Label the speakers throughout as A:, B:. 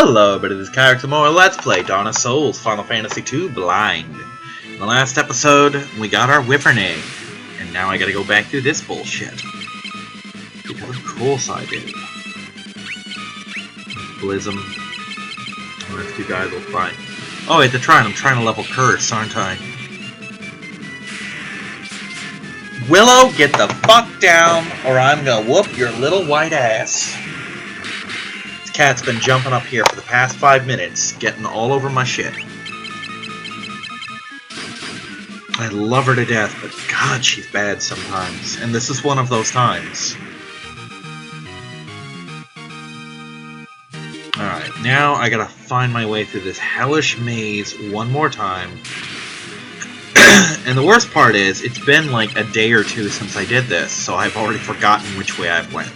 A: Hello, everybody, this is Character More Let's Play Dawn of Souls Final Fantasy II Blind. In the last episode, we got our Wyvern-Egg, and now I gotta go back through this bullshit. Because of course I did. Blizzum. Oh, those two guys will fight. Oh wait, they're trying. I'm trying to level Curse, aren't I? Willow, get the fuck down, or I'm gonna whoop your little white ass. Cat's been jumping up here for the past 5 minutes, getting all over my shit. I love her to death, but God, she's bad sometimes. And this is one of those times. Alright, now I gotta find my way through this hellish maze one more time. And the worst part is, it's been like a day or two since I did this, so I've already forgotten which way I went.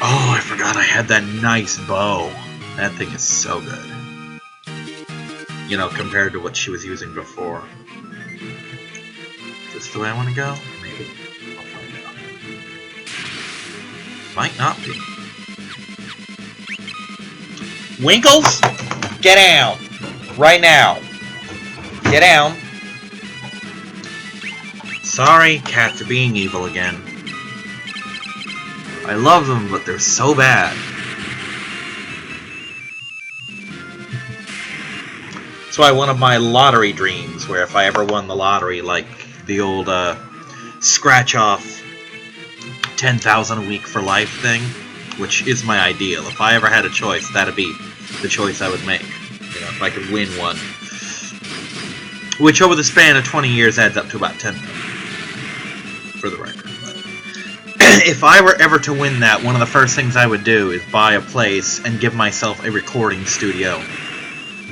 A: Oh, I forgot I had that nice bow. That thing is so good. You know, compared to what she was using before. Is this the way I want to go? Maybe. I'll find out. Might not be. Winkles? Get down! Right now. Get down. Sorry, cats are being evil again. I love them, but they're so bad. That's why one of my lottery dreams, where if I ever won the lottery, like the old scratch off 10,000 a week for life thing, which is my ideal. If I ever had a choice, that'd be the choice I would make. You know, if I could win one. Which over the span of 20 years adds up to about 10 million. For the record. If I were ever to win that, one of the first things I would do is buy a place and give myself a recording studio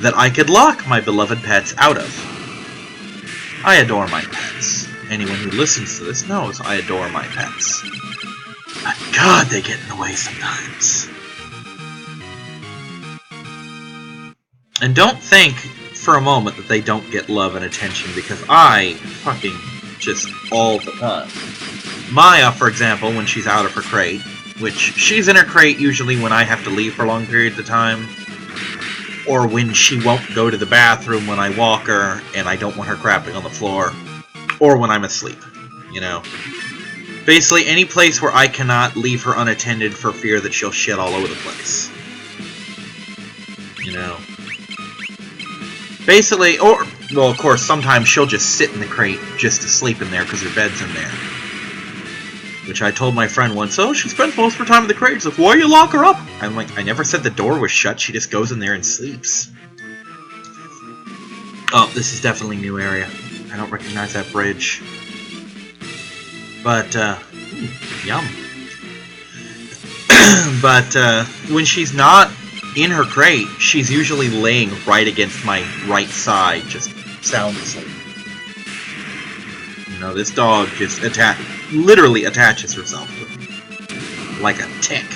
A: that I could lock my beloved pets out of. I adore my pets. Anyone who listens to this knows I adore my pets. But God, they get in the way sometimes. And don't think for a moment that they don't get love and attention, because I fucking just all the time. Maya, for example, when she's out of her crate, which she's in her crate usually when I have to leave for long periods of time, or when she won't go to the bathroom when I walk her and I don't want her crapping on the floor, or when I'm asleep, you know. Basically, any place where I cannot leave her unattended for fear that she'll shit all over the place. You know. Basically, or, well, of course, sometimes she'll just sit in the crate just to sleep in there because her bed's in there. Which I told my friend once, oh, she spends most of her time in the crate. She's like, why you lock her up? I'm like, I never said the door was shut. She just goes in there and sleeps. Oh, this is definitely a new area. I don't recognize that bridge. But, yum. But, when she's not in her crate, she's usually laying right against my right side, just sound asleep. You know, this dog just literally attaches herself to me. Like a tick.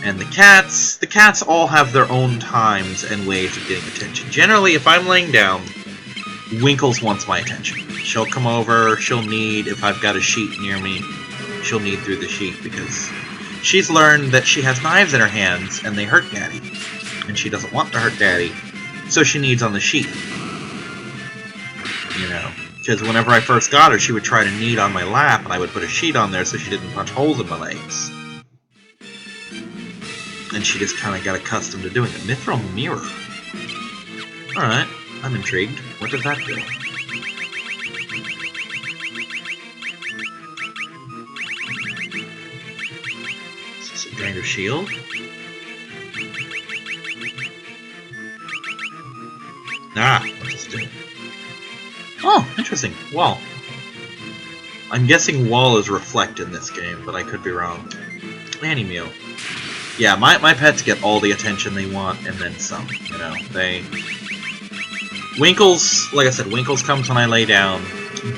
A: And the cats all have their own times and ways of getting attention. Generally, if I'm laying down, Winkles wants my attention. She'll come over, she'll knead, if I've got a sheet near me, she'll knead through the sheet because she's learned that she has knives in her hands and they hurt Daddy. And she doesn't want to hurt Daddy, so she kneads on the sheet. You know, because whenever I first got her, she would try to knead on my lap, and I would put a sheet on there so she didn't punch holes in my legs. And she just kind of got accustomed to doing it. Mithril Mirror. Alright, I'm intrigued. What does that do? Is this a Grinder Shield? Ah, what does it do? Oh, interesting. Wall. I'm guessing wall is reflect in this game, but I could be wrong. Animew. Yeah, my pets get all the attention they want, and then some, you know. Winkles, like I said, Winkles comes when I lay down.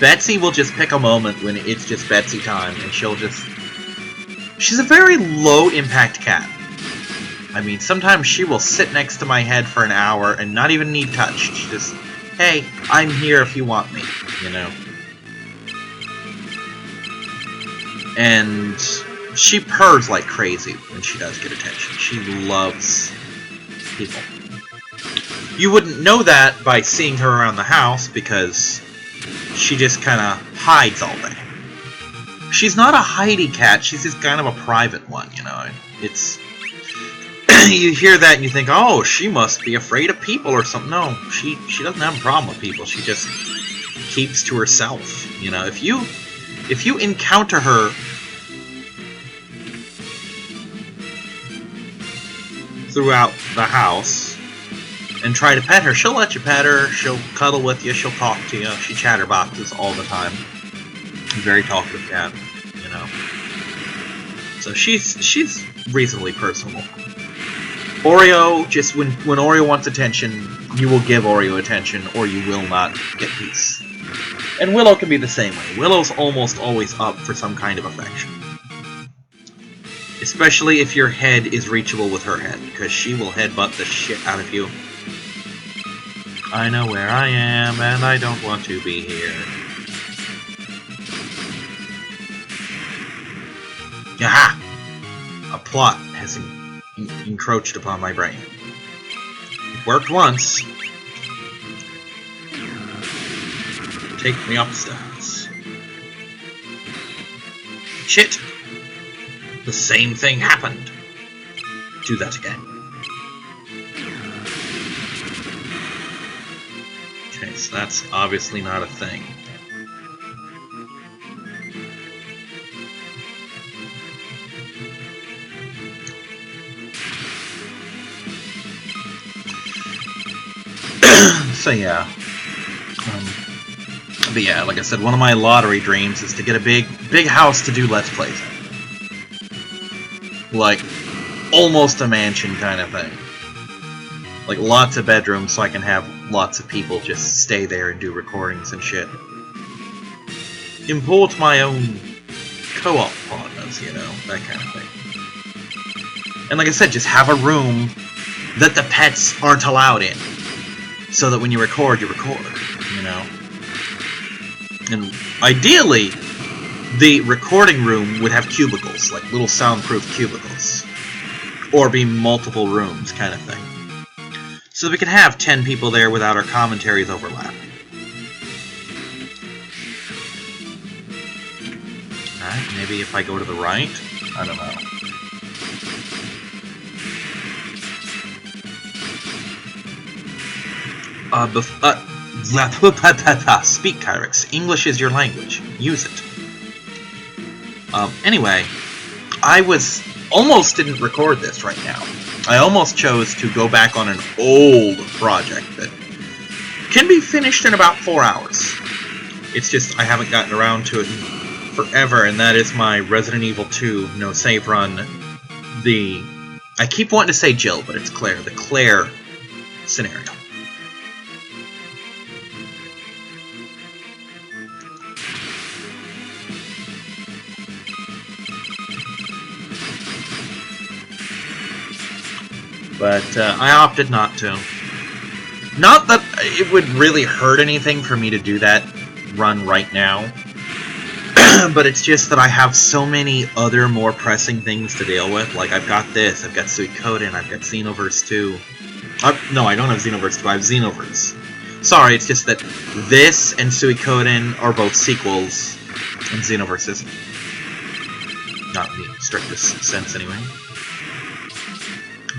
A: Betsy will just pick a moment when it's just Betsy time, and she'll just... She's a very low-impact cat. I mean, sometimes she will sit next to my head for an hour and not even need touched. She just... Hey, I'm here if you want me, you know. And she purrs like crazy when she does get attention. She loves people. You wouldn't know that by seeing her around the house because she just kind of hides all day. She's not a hidey cat, she's just kind of a private one, you know. It's... you hear that and you think, oh, she must be afraid of people or something. No, she doesn't have a problem with people. She just keeps to herself, you know. If you encounter her throughout the house and try to pet her, she'll let you pet her, she'll cuddle with you, she'll talk to you, she chatterboxes all the time. Very talkative cat, you know. So she's reasonably personable. Oreo, just when Oreo wants attention, you will give Oreo attention, or you will not get peace. And Willow can be the same way. Willow's almost always up for some kind of affection. Especially if your head is reachable with her head, because she will headbutt the shit out of you. I know where I am, and I don't want to be here. Aha! A plot has encroached upon my brain. It worked once. Take me upstairs. Shit! The same thing happened. Do that again. Okay, so that's obviously not a thing. So yeah. But yeah, like I said, one of my lottery dreams is to get a big house to do Let's Plays in. Like, almost a mansion kind of thing. Like, lots of bedrooms so I can have lots of people just stay there and do recordings and shit. Import my own co-op partners, you know, that kind of thing. And like I said, just have a room that the pets aren't allowed in. So that when you record, you know? And ideally, the recording room would have cubicles, like little soundproof cubicles. Or be multiple rooms, kind of thing. So that we could have 10 people there without our commentaries overlapping. Alright, maybe if I go to the right? I don't know. Speak, Kyrix. English is your language. Use it. Anyway, I almost didn't record this right now. I almost chose to go back on an old project that can be finished in about 4 hours. It's just I haven't gotten around to it in forever, and that is my Resident Evil 2 no save run. I keep wanting to say Jill, but it's Claire. The Claire scenario. But I opted not to. Not that it would really hurt anything for me to do that run right now. But it's just that I have so many other more pressing things to deal with. Like, I've got this, I've got Suikoden, I've got Xenoverse 2. No, I don't have Xenoverse 2, I have Xenoverse. Sorry, it's just that this and Suikoden are both sequels, and Xenoverse isn't. Not in the strictest sense, anyway.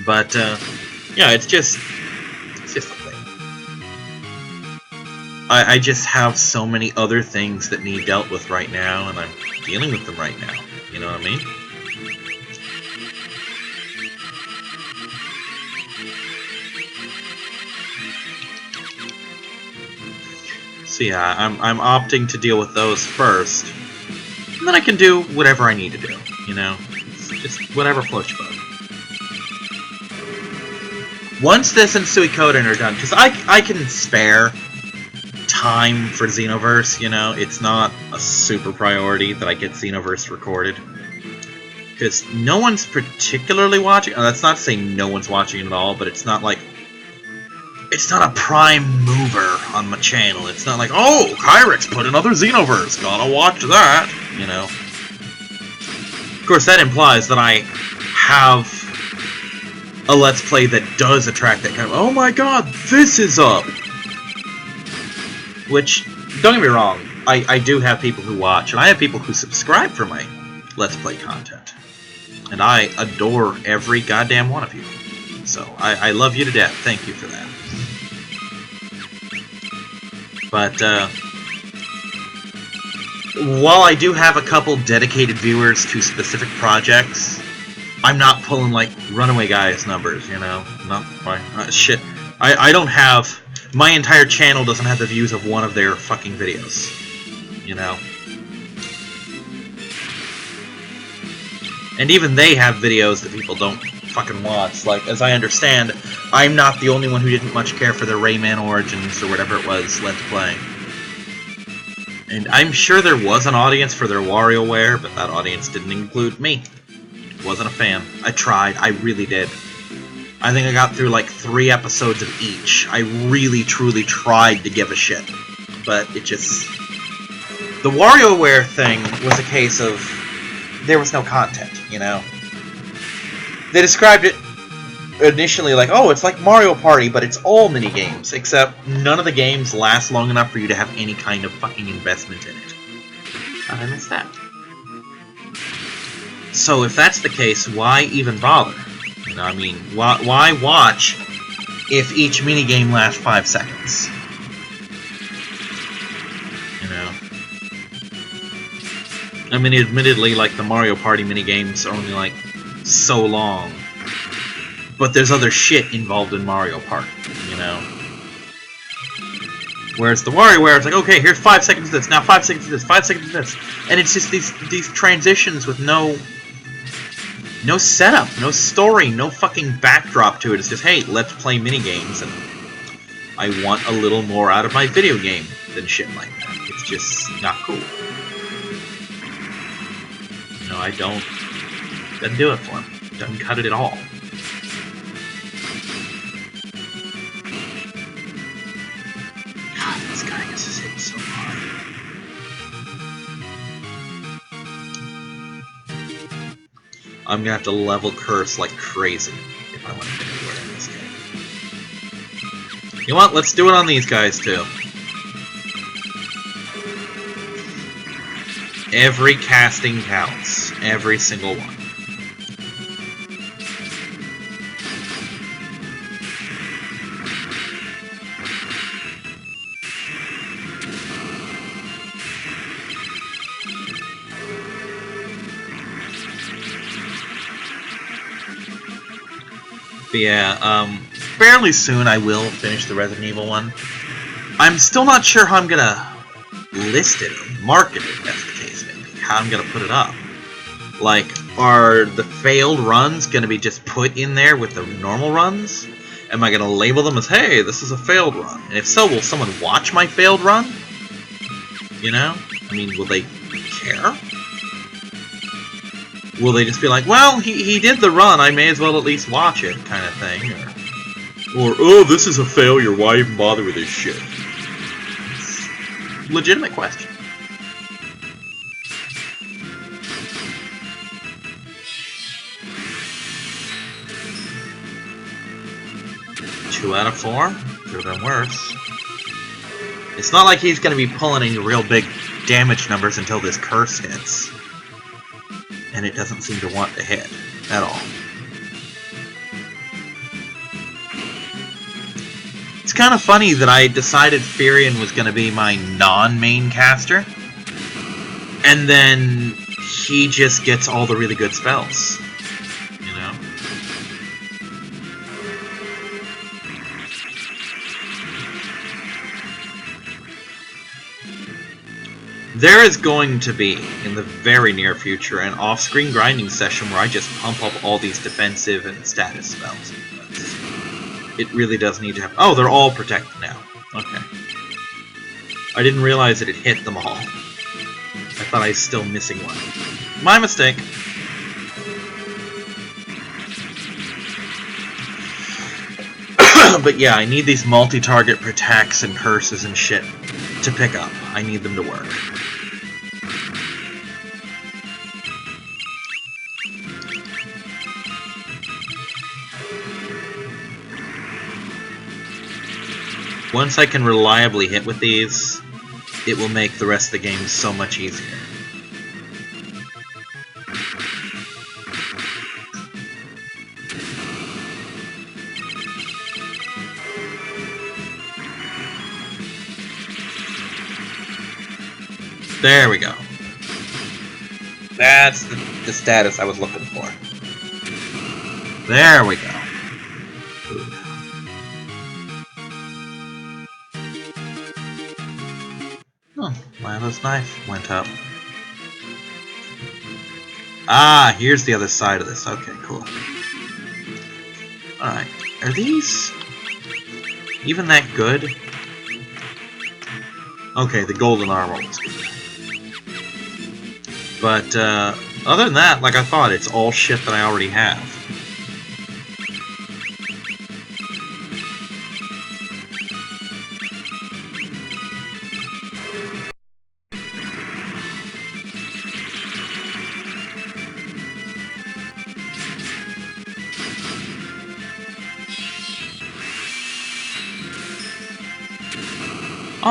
A: But, yeah, it's just a thing. I just have so many other things that need dealt with right now, and I'm dealing with them right now. You know what I mean? So yeah, I'm opting to deal with those first, and then I can do whatever I need to do, you know? It's just whatever floats your boat. Once this and Suikoden are done, because I can spare time for Xenoverse, you know? It's not a super priority that I get Xenoverse recorded. Because no one's particularly watching. That's not to say no one's watching it at all, but it's not like... It's not a prime mover on my channel. It's not like, oh, Kyrix put another Xenoverse, gotta watch that, you know? course, that implies that I have a Let's Play that does attract that kind of, oh my god, this is up! Which, don't get me wrong, I do have people who watch, and I have people who subscribe for my Let's Play content. And I adore every goddamn one of you. So, I love you to death. Thank you for that. But, while I do have a couple dedicated viewers to specific projects, I'm not pulling, like, Runaway Guys numbers, you know? Not quite. Shit. I don't have... My entire channel doesn't have the views of one of their fucking videos. You know? And even they have videos that people don't fucking watch. Like, as I understand, I'm not the only one who didn't much care for their Rayman Origins or whatever it was, Let's Play. And I'm sure there was an audience for their WarioWare, but that audience didn't include me. Wasn't a fan. I tried. I really did. I think I got through like 3 episodes of each. I really, truly tried to give a shit. But it just... The WarioWare thing was a case of... there was no content, you know? They described it initially like, oh, it's like Mario Party, but it's all minigames, except none of the games last long enough for you to have any kind of fucking investment in it. How'd I miss that? So if that's the case, why even bother? You know, I mean, why watch if each minigame lasts 5 seconds? You know? I mean, admittedly, like, the Mario Party minigames are only, like, so long. But there's other shit involved in Mario Party, you know? Whereas the WarioWare, it's like, okay, here's 5 seconds of this, now 5 seconds of this, 5 seconds of this. And it's just these transitions with no setup, no story, no fucking backdrop to it. It's just, hey, let's play minigames, and I want a little more out of my video game than shit like that. It's just not cool. You know, doesn't do it for me. Doesn't cut it at all. God, this guy gets his hit so hard. I'm gonna have to level curse like crazy if I want to get anywhere in this game. You know what? Let's do it on these guys too. Every casting counts. Every single one. But yeah, fairly soon I will finish the Resident Evil one. I'm still not sure how I'm gonna list it, or market it, that's the case maybe. How I'm gonna put it up. Like, are the failed runs gonna be just put in there with the normal runs? Am I gonna label them as, hey, this is a failed run? And if so, will someone watch my failed run? You know? I mean, will they care? Will they just be like, well, he did the run, I may as well at least watch it, kind of thing? Or oh, this is a failure, why even bother with this shit? It's a legitimate question. Two out of 4? Could have been worse. It's not like he's going to be pulling any real big damage numbers until this curse hits. And it doesn't seem to want to hit at all. It's kind of funny that I decided Firion was going to be my non-main caster, and then he just gets all the really good spells, you know? There is going to be, in the very near future, an off-screen grinding session where I just pump up all these defensive and status spells. It really does need to happen. Oh, they're all protected now. Okay. I didn't realize that it hit them all. I thought I was still missing one. My mistake. But yeah, I need these multi-target protects and curses and shit to pick up. I need them to work. Once I can reliably hit with these, it will make the rest of the game so much easier. There we go. That's the status I was looking for. There we go. Oh, Lila's knife went up. Ah, here's the other side of this. Okay, cool. Alright. Are these even that good? Okay, the golden armor was good. But, other than that, like I thought, it's all shit that I already have.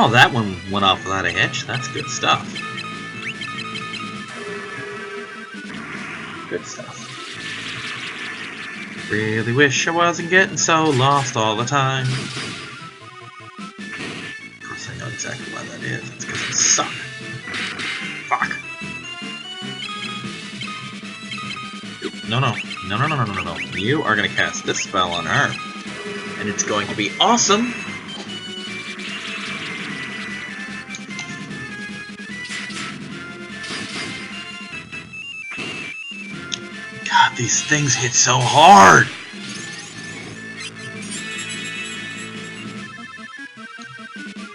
A: Oh, that one went off without a hitch. That's good stuff. Good stuff. Really wish I wasn't getting so lost all the time. Of course, I know exactly why that is. It's because I suck. Fuck. No, no. No, no, no, no, no, no. You are going to cast this spell on her. And it's going to be awesome. God, these things hit so hard!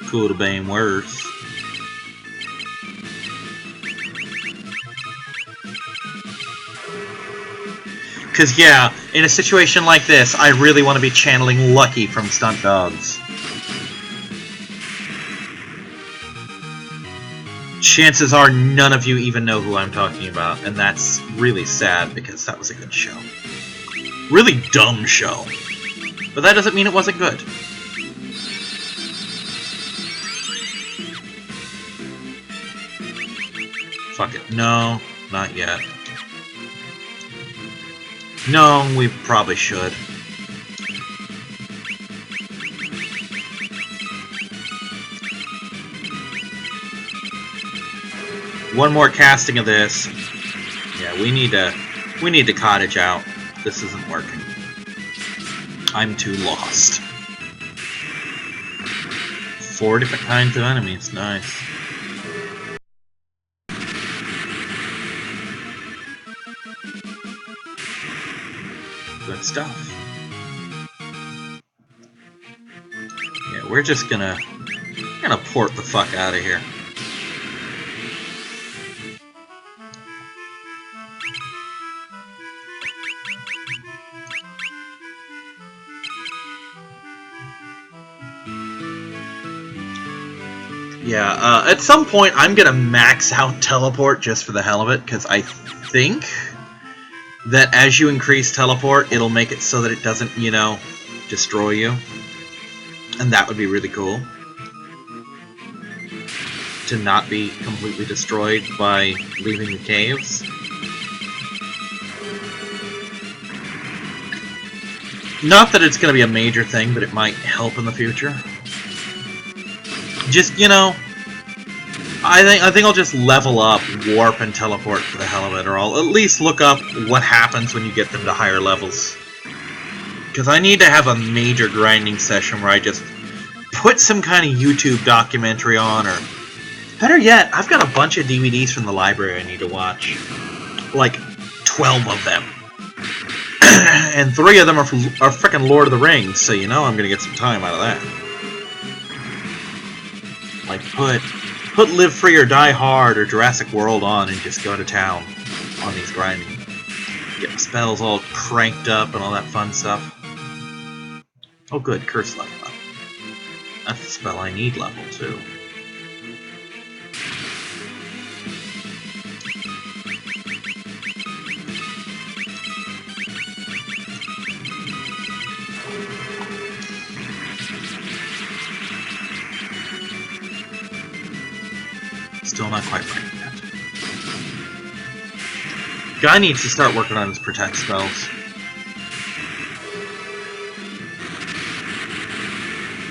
A: Could have been worse. Because, yeah, in a situation like this, I really want to be channeling Lucky from Stunt Dogs. Chances are none of you even know who I'm talking about, and that's really sad because that was a good show. Really dumb show. But that doesn't mean it wasn't good. Fuck it. No, not yet. No, we probably should. One more casting of this. Yeah, we need to cottage out. This isn't working. I'm too lost. 4 different kinds of enemies. Nice. Good stuff. Yeah, we're just gonna port the fuck out of here. Yeah, at some point I'm gonna max out teleport just for the hell of it, because I think that as you increase teleport, it'll make it so that it doesn't, you know, destroy you. And that would be really cool. To not be completely destroyed by leaving the caves. Not that it's gonna be a major thing, but it might help in the future. Just, you know, I think I'll just level up, warp, and teleport for the hell of it, or I'll at least look up what happens when you get them to higher levels. Because I need to have a major grinding session where I just put some kind of YouTube documentary on, or better yet, I've got a bunch of DVDs from the library I need to watch. Like 12 of them. And 3 of them are frickin' Lord of the Rings, so you know I'm gonna get some time out of that. Like, put Live Free or Die Hard or Jurassic World on and just go to town on these grinding. Get the spells all cranked up and all that fun stuff. Oh good, Curse level up. That's the spell I need level 2. Still not quite right yet. Guy needs to start working on his protect spells.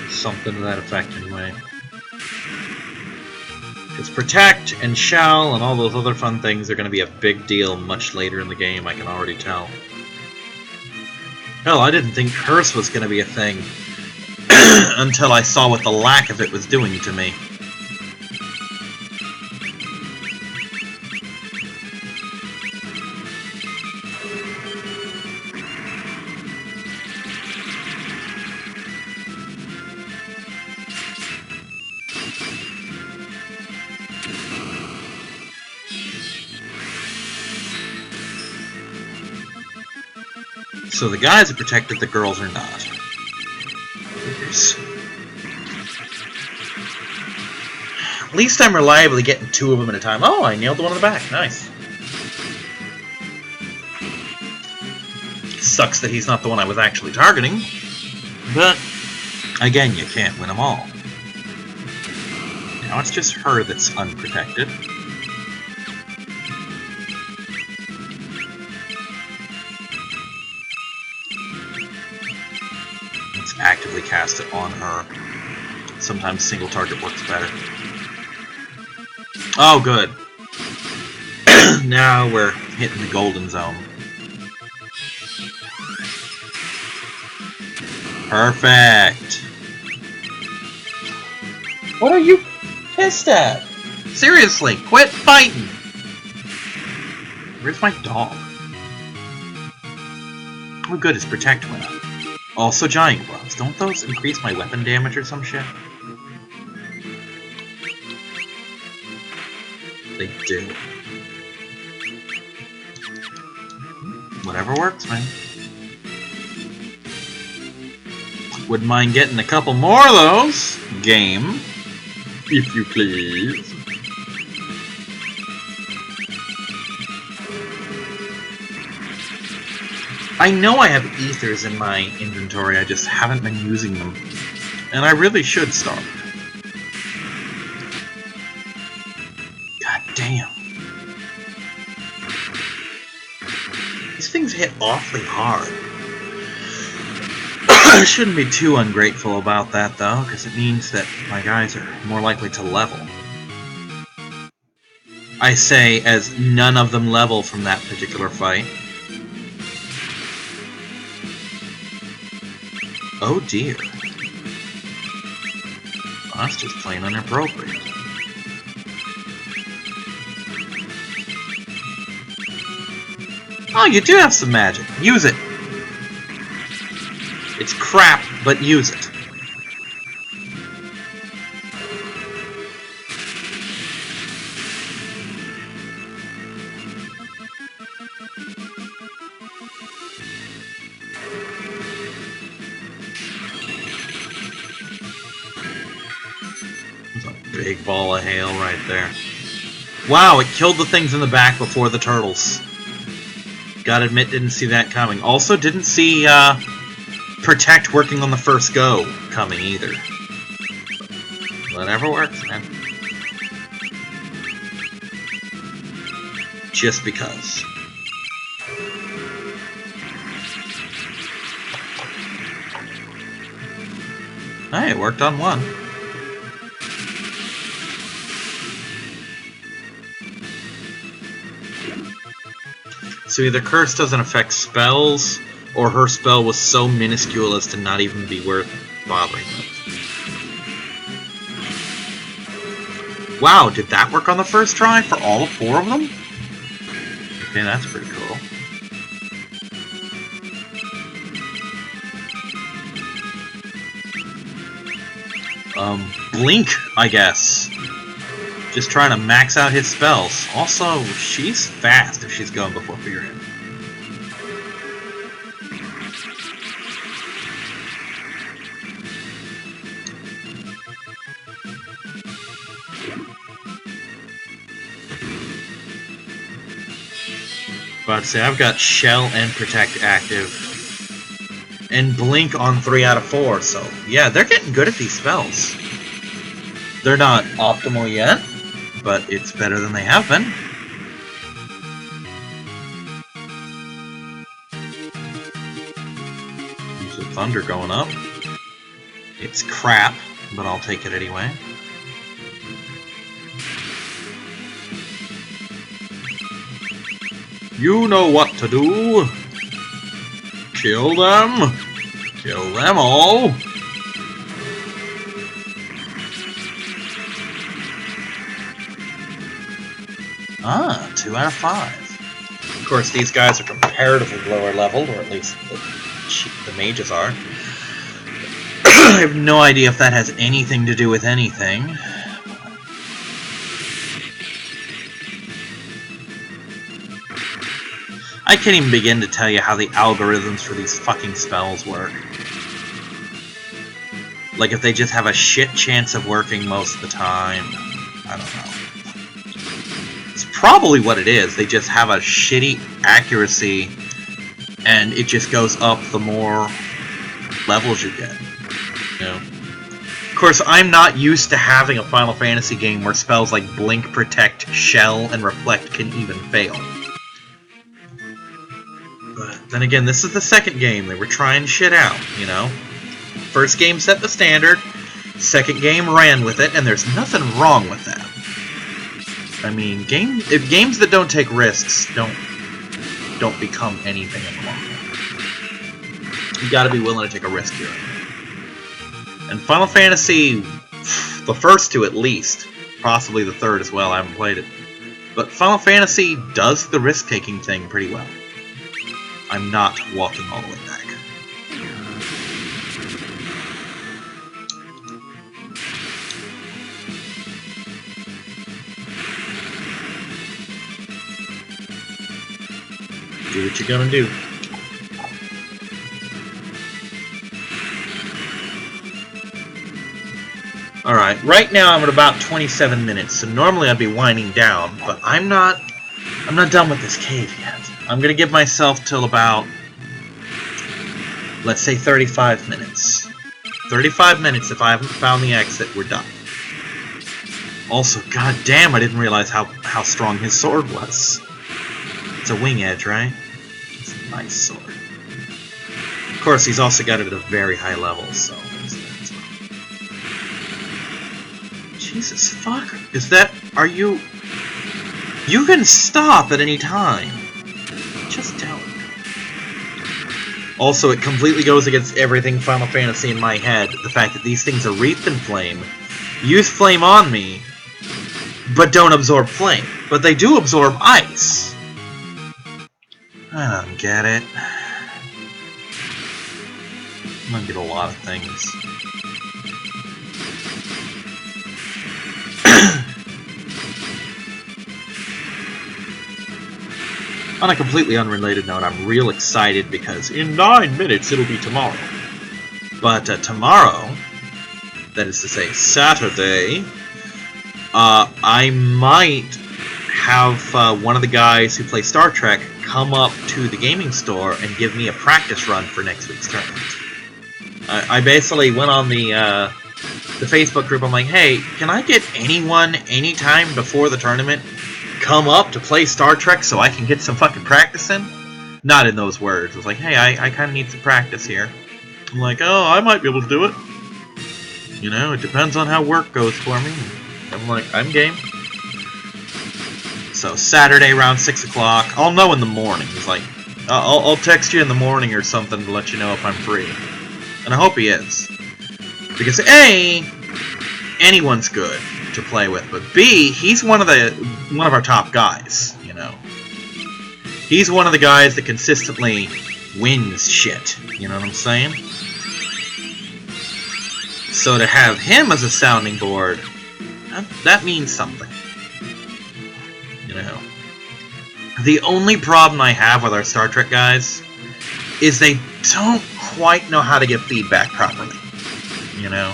A: Something to that effect, anyway. Because protect and shell and all those other fun things are going to be a big deal much later in the game, I can already tell. Hell, I didn't think curse was going to be a thing until I saw what the lack of it was doing to me. So the guys are protected, the girls are not. Yes. At least I'm reliably getting 2 of them at a time. Oh, I nailed the one in the back. Nice. Sucks that he's not the one I was actually targeting. But, again, you can't win them all. Now it's just her that's unprotected. Actively cast it on her. Sometimes single target works better. Oh, good. Now we're hitting the golden zone. Perfect. What are you pissed at? Seriously, quit fighting. Where's my dog? Oh, good, his protect went up. Also giant gloves. Don't those increase my weapon damage or some shit? They do. Whatever works, man. Wouldn't mind getting a couple more of those. Game. If you please. I know I have ethers in my inventory, I just haven't been using them. And I really should start. God damn. These things hit awfully hard. I shouldn't be too ungrateful about that, though, because it means that my guys are more likely to level. I say as none of them level from that particular fight. Oh dear. Well, that's just plain inappropriate. Oh, you do have some magic. Use it. It's crap, but use it. Big ball of hail right there. Wow, it killed the things in the back before the turtles. Gotta admit, didn't see that coming. Also, didn't see Protect working on the first go coming either. Whatever works, man. Just because. Hey, it worked on one. So either Curse doesn't affect spells, or her spell was so minuscule as to not even be worth bothering with. Wow, did that work on the first try for all 4 of them? Okay, that's pretty cool. Blink, I guess. Just trying to max out his spells. Also, she's fast if she's going before Figurehead. But I'd say I've got Shell and Protect active. And Blink on 3 out of 4, so yeah, they're getting good at these spells. They're not optimal yet, but it's better than they have been. There's the thunder going up. It's crap, but I'll take it anyway. You know what to do. Kill them. Kill them all. Ah, 2 out of 5. Of course, these guys are comparatively lower leveled, or at least the mages are. I have no idea if that has anything to do with anything. I can't even begin to tell you how the algorithms for these fucking spells work. Like, if they just have a shit chance of working most of the time. I don't know. It's probably what it is. They just have a shitty accuracy, and it just goes up the more levels you get. You know? Of course, I'm not used to having a Final Fantasy game where spells like Blink, Protect, Shell, and Reflect can even fail. But then again, this is the second game. They were trying shit out, you know? First game set the standard, second game ran with it, and there's nothing wrong with that. I mean, games that don't take risks don't become anything in the long run. You gotta be willing to take a risk here. And Final Fantasy, the first two at least, possibly the third as well, I haven't played it, but Final Fantasy does the risk-taking thing pretty well. I'm not walking all the way back. Do what you're gonna do. Alright, right now I'm at about 27 minutes, so normally I'd be winding down, but I'm not done with this cave yet. I'm gonna give myself till about, let's say 35 minutes. 35 minutes, if I haven't found the exit, we're done. Also, goddamn, I didn't realize how strong his sword was. It's a wing edge, right? It's a nice sword. Of course, he's also got it at a very high level, so there's that as well. Jesus fuck. Is that... Are you... You can stop at any time. Just don't. Also, it completely goes against everything Final Fantasy in my head. The fact that these things are wreathed in flame, use flame on me, but don't absorb flame. But they do absorb ice. I don't get it. I'm gonna get a lot of things. On a completely unrelated note, I'm real excited because in 9 minutes it'll be tomorrow. But tomorrow, that is to say Saturday, I might have one of the guys who play Star Trek come up to the gaming store and give me a practice run for next week's tournament. I basically went on the Facebook group. I'm like, hey, can I get anyone anytime before the tournament come up to play Star Trek so I can get some fucking practice in? Not in those words. I was like, hey, I kind of need some practice here. I'm like, oh, I might be able to do it. You know, it depends on how work goes for me. I'm like, I'm game. So Saturday around 6 o'clock, I'll know in the morning. He's like, I'll text you in the morning or something to let you know if I'm free. And I hope he is. Because A, anyone's good to play with, but B, he's one of our top guys, you know. He's one of the guys that consistently wins shit, you know what I'm saying? So to have him as a sounding board, that means something. You know. The only problem I have with our Star Trek guys is they don't quite know how to give feedback properly. You know?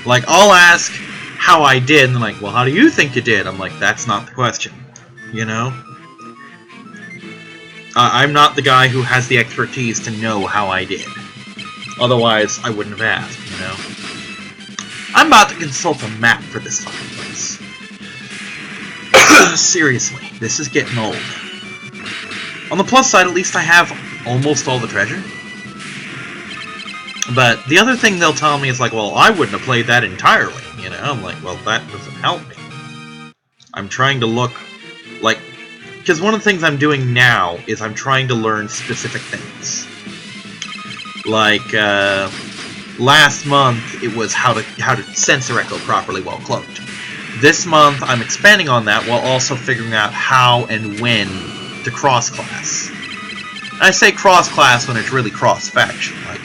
A: Like, I'll ask how I did, and they're like, well, how do you think you did? I'm like, that's not the question. You know? I'm not the guy who has the expertise to know how I did. Otherwise, I wouldn't have asked, you know? I'm about to consult a map for this fucking place. Seriously, this is getting old. On the plus side, at least I have almost all the treasure. But the other thing they'll tell me is like, well, I wouldn't have played that entirely, you know? I'm like, well, that doesn't help me. I'm trying to look, like, because one of the things I'm doing now is I'm trying to learn specific things. Like, last month it was how to sensor echo properly while cloaked. This month I'm expanding on that while also figuring out how and when to cross-class. I say cross-class when it's really cross-faction, like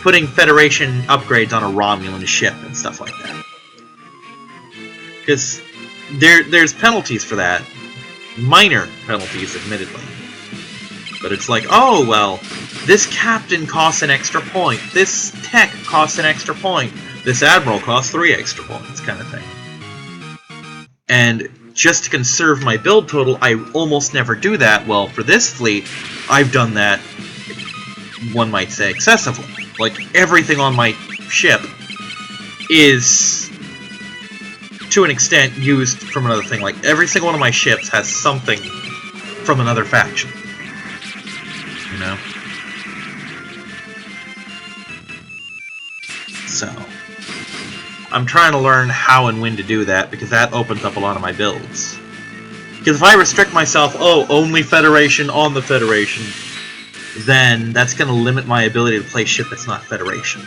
A: putting Federation upgrades on a Romulan ship and stuff like that. Because there's penalties for that. Minor penalties, admittedly. But it's like, oh, well, this captain costs an extra point. This tech costs an extra point. This admiral costs 3 extra points, kind of thing. And just to conserve my build total, I almost never do that. Well, for this fleet, I've done that, one might say, excessively. Like, everything on my ship is, to an extent, used from another thing. Like, every single one of my ships has something from another faction. You know? So, I'm trying to learn how and when to do that, because that opens up a lot of my builds. Because if I restrict myself, oh, only Federation on the Federation, then that's going to limit my ability to play ship that's not Federation.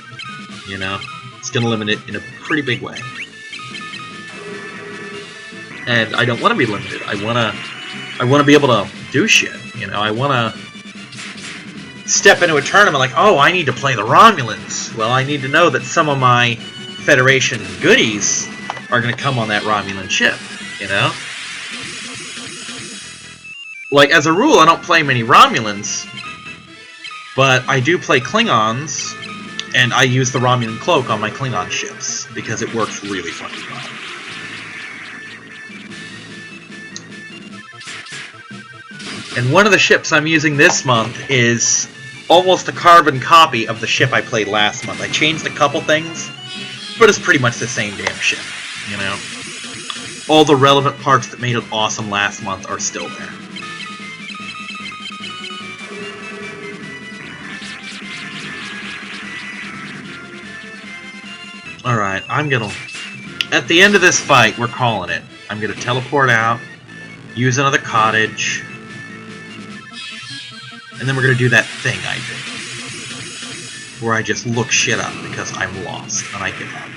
A: You know? It's going to limit it in a pretty big way. And I don't want to be limited. I want to be able to do shit. You know, I want to step into a tournament like, oh, I need to play the Romulans. Well, I need to know that some of my Federation goodies are going to come on that Romulan ship, you know? Like, as a rule, I don't play many Romulans, but I do play Klingons, and I use the Romulan cloak on my Klingon ships, because it works really fucking well. And one of the ships I'm using this month is almost a carbon copy of the ship I played last month. I changed a couple things, but it's pretty much the same damn ship, you know? All the relevant parts that made it awesome last month are still there. Alright, I'm gonna... At the end of this fight, we're calling it. I'm gonna teleport out, use another cottage, and then we're gonna do that thing I did. Where I just look shit up because I'm lost, and I give up.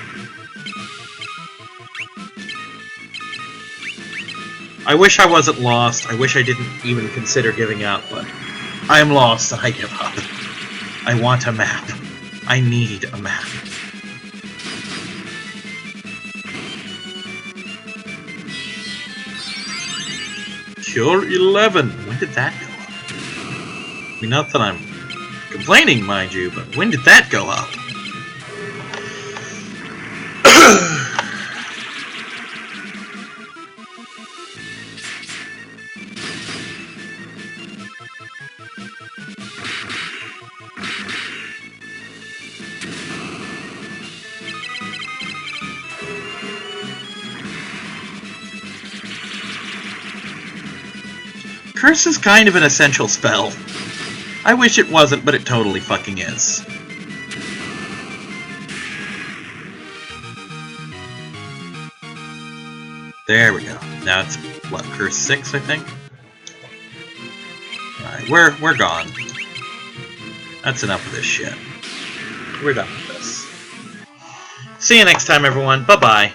A: I wish I wasn't lost. I wish I didn't even consider giving up, but I am lost and I give up. I want a map. I need a map. Cure 11. When did that go up? I mean, not that I'm complaining, mind you, but when did that go up? Curse is kind of an essential spell. I wish it wasn't, but it totally fucking is. There we go. Now it's, what, Curse 6, I think? Alright, we're gone. That's enough of this shit. We're done with this. See you next time, everyone. Bye-bye.